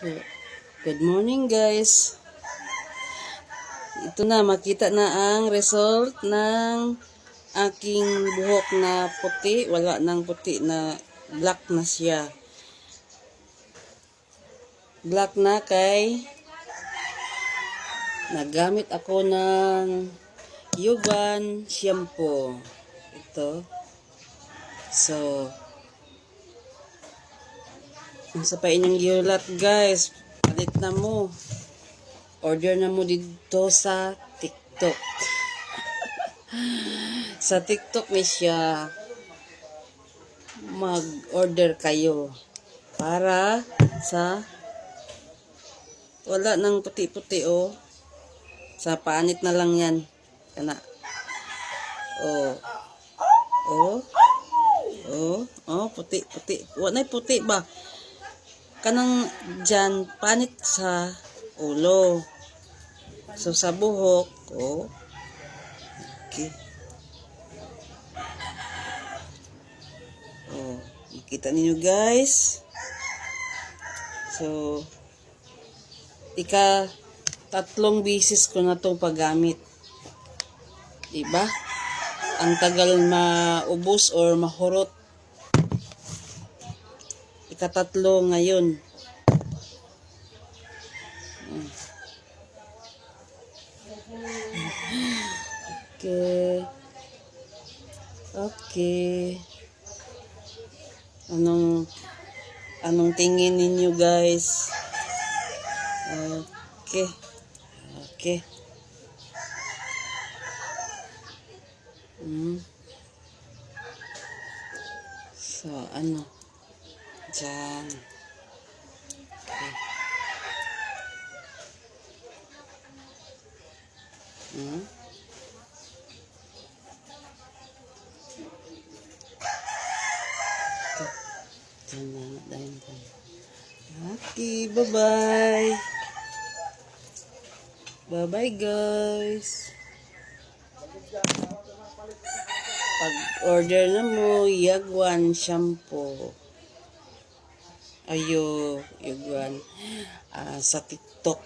So, good morning guys. Ito na, makita na ang result ng aking buhok na puti. Wala nang puti na, black na siya. Black na kay nagamit ako ng Yuban shampoo. Ito. So, ang sa pa inyong giulat guys, palit na mo. Order na mo dito sa TikTok. Sa TikTok may siya. Mag-order kayo. Para sa wala nang puti-puti oh. Sa paanit na lang yan. Kana. Oh. Oh. Oh. Oh, puti-puti. Wala puti ba? Kanang dyan, panit sa ulo. So, sa buhok, oh. Okay. Oh, makita ninyo guys. So, tatlong bisis ko na itong paggamit. Diba? Ang tagal maubos or mahurot. Ikatatlo ngayon. Okay. Okay. Anong tingin ninyo guys? Okay. Okay. So, dyan. Okay. Dyan. Okay, bye-bye. Bye-bye guys. Pag-order na mo, Yuban shampoo. Yuban. Sa TikTok.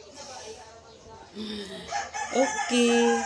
Okay.